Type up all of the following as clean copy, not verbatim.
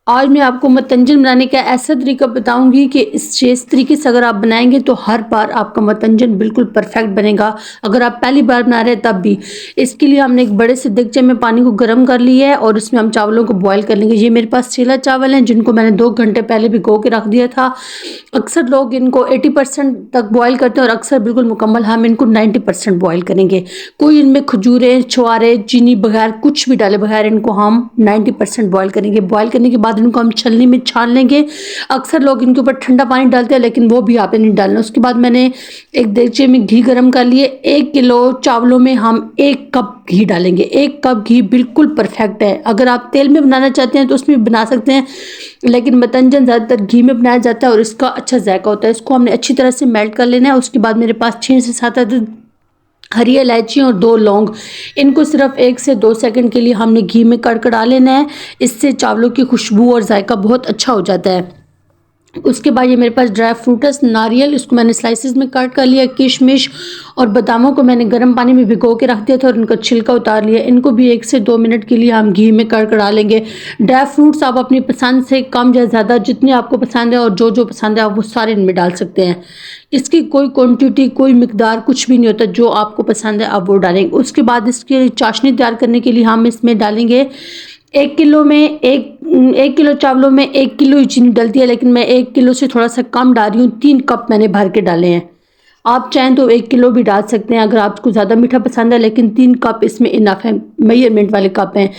आज मैं आपको मतंजन बनाने का ऐसा तरीका बताऊंगी कि इस तरीके से अगर आप बनाएंगे तो हर बार आपका मतंजन बिल्कुल परफेक्ट बनेगा। अगर आप पहली बार बना रहे हैं तब भी। इसके लिए हमने एक बड़े से देगचे में पानी को गर्म कर लिया है और इसमें हम चावलों को बॉयल कर लेंगे। ये मेरे पास सेला चावल हैं जिनको मैंने 2 घंटे पहले भिगो के रख दिया था। अक्सर लोग इनको 80% तक बॉयल करते हैं और अक्सर बिल्कुल मुकम्मल हम इनको 90% बॉयल करेंगे। कोई इनमें खजूरें, छुआरे, चीनी बगैर कुछ भी डाले बगैर इनको हम 90% बॉयल करेंगे। बॉयल करने के बाद इनको हम छलनी में छान लेंगे। अक्सर लोग इनके ऊपर ठंडा पानी डालते हैं लेकिन वो भी आपने नहीं डालना। उसके बाद मैंने एक देगचे में घी गर्म कर लिए। 1 किलो चावलों में हम 1 कप घी डालेंगे। 1 कप घी बिल्कुल परफेक्ट है। अगर आप तेल में बनाना चाहते हैं तो उसमें भी बना सकते हैं, लेकिन मतंजन ज़्यादातर घी में बनाया जाता है और इसका अच्छा जायका होता है। इसको हमने अच्छी तरह से मेल्ट कर लेना है। उसके बाद मेरे पास 6 से 7 अदद हरी इलायची और 2 लौंग, इनको सिर्फ 1 से 2 सेकंड के लिए हमने घी में कड़कड़ा लेना है। इससे चावलों की खुशबू और जायका बहुत अच्छा हो जाता है। उसके बाद ये मेरे पास ड्राई फ्रूट्स, नारियल, इसको मैंने स्लाइसिस में कट कर लिया। किशमिश और बादामों को मैंने गर्म पानी में भिगो के रख दिया था और इनका छिलका उतार लिया। इनको भी 1 से 2 मिनट के लिए हम घी में कड़कड़ा लेंगे। ड्राई फ्रूट्स आप अपनी पसंद से कम या ज़्यादा जितने आपको पसंद है और जो जो पसंद है आप वो सारे इनमें डाल सकते हैं। इसकी कोई क्वांटिटी, कोई मिकदार कुछ भी नहीं होता, जो आपको पसंद है आप वो डालेंगे। उसके बाद इसकी चाशनी तैयार करने के लिए हम इसमें डालेंगे 1 किलो में 1 किलो चावलों में 1 किलो ही चीनी डलती है, लेकिन मैं 1 किलो से थोड़ा सा कम डाल रही हूँ। 3 कप मैंने भर के डाले हैं। आप चाहें तो 1 किलो भी डाल सकते हैं अगर आपको ज़्यादा मीठा पसंद है, लेकिन 3 कप इसमें इनफ है, मेजरमेंट वाले कप हैं।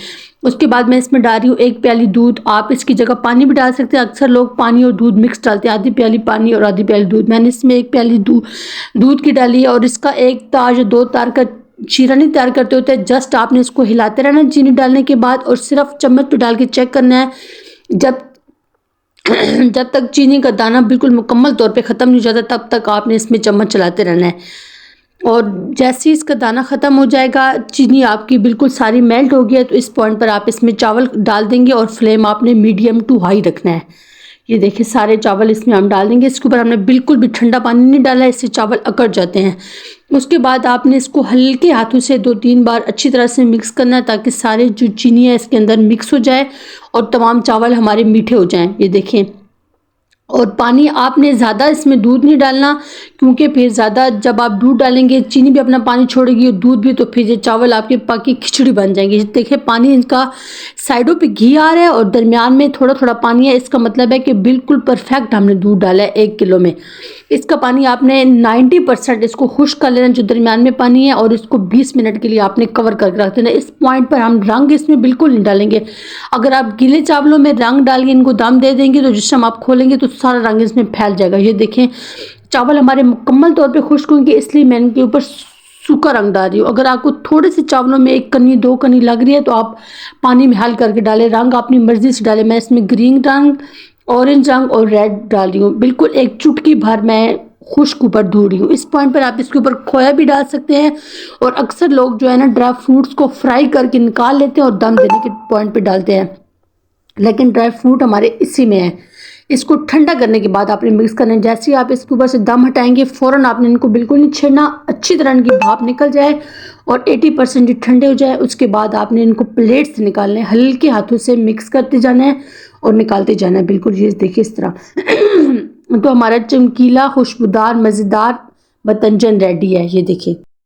उसके बाद मैं इसमें डाल रही हूँ 1 प्याली दूध। आप इसकी जगह पानी भी डाल सकते हैं। अक्सर लोग पानी और दूध मिक्स डालते हैं, आधी प्याली पानी और आधी प्याली दूध। मैंने इसमें 1 प्याली दूध की डाली है और इसका 1 तार या 2 तार का शीरा नहीं तैयार करते होते। जस्ट आपने इसको हिलाते रहना चीनी डालने के बाद और सिर्फ चम्मच पे डाल के चेक करना है। जब तक चीनी का दाना बिल्कुल मुकम्मल तौर पे ख़त्म नहीं हो जाता तब तक आपने इसमें चम्मच चलाते रहना है। और जैसे ही इसका दाना ख़त्म हो जाएगा, चीनी आपकी बिल्कुल सारी मेल्ट हो गई है, तो इस पॉइंट पर आप इसमें चावल डाल देंगे और फ्लेम आपने मीडियम टू हाई रखना है। ये देखिए सारे चावल इसमें हम डाल देंगे। इसके ऊपर हमने बिल्कुल भी ठंडा पानी नहीं डाला है, इससे चावल अकड़ जाते हैं। उसके बाद आपने इसको हल्के हाथों से 2-3 बार अच्छी तरह से मिक्स करना है ताकि सारे जो चीनी है इसके अंदर मिक्स हो जाए और तमाम चावल हमारे मीठे हो जाएं। ये देखें। और पानी आपने ज़्यादा इसमें दूध नहीं डालना, क्योंकि फिर ज़्यादा जब आप दूध डालेंगे चीनी भी अपना पानी छोड़ेगी और दूध भी, तो फिर ये चावल आपके पकी खिचड़ी बन जाएंगे। देखिए पानी इनका साइडों पे घी आ रहा है और दरमियान में थोड़ा थोड़ा पानी है। इसका मतलब है कि बिल्कुल परफेक्ट हमने दूध डाला है 1 किलो में। इसका पानी आपने 90% इसको खुश्क कर लेना जो दरमियान में पानी है, और इसको 20 मिनट के लिए आपने कवर करके रख देना। इस पॉइंट पर हम रंग इसमें बिल्कुल नहीं डालेंगे। अगर आप गीले चावलों में रंग डाल के इनको दम दे देंगे तो जिस टाइम आप खोलेंगे तो सारा रंग इसमें फैल जाएगा। ये देखें चावल हमारे मुकम्मल तौर पे खुश्क होंगे, इसलिए मैं इनके ऊपर सूखा रंग डाल रही हूँ। अगर आपको थोड़े से चावलों में 1 कनी 2 कनी लग रही है तो आप पानी में हल करके डालें। रंग अपनी मर्जी से डालें। मैं इसमें ग्रीन रंग, ऑरेंज रंग और रेड डाल रही हूँ। बिल्कुल 1 चुटकी भर मैं खुश्क ऊपर धो रही हूँ। इस पॉइंट पर आप इसके ऊपर खोया भी डाल सकते हैं, और अक्सर लोग जो है ना ड्राई फ्रूट्स को फ्राई करके निकाल लेते हैं और दम देने के पॉइंट पे डालते हैं, लेकिन ड्राई फ्रूट हमारे इसी में है। इसको ठंडा करने के बाद आपने मिक्स करना है। जैसे ही आप इसके ऊपर से दम हटाएंगे फ़ौरन आपने इनको बिल्कुल नहीं छेड़ना। अच्छी तरह इनकी भाप निकल जाए और 80% ठंडे हो जाए, उसके बाद आपने इनको प्लेट से निकालना है। हल्के हाथों से मिक्स करते जाना है और निकालते जाना है। बिल्कुल ये देखिए इस तरह तो हमारा चमकीला, खुशबूदार, मज़ेदार मतंजन रेडी है। ये देखिए।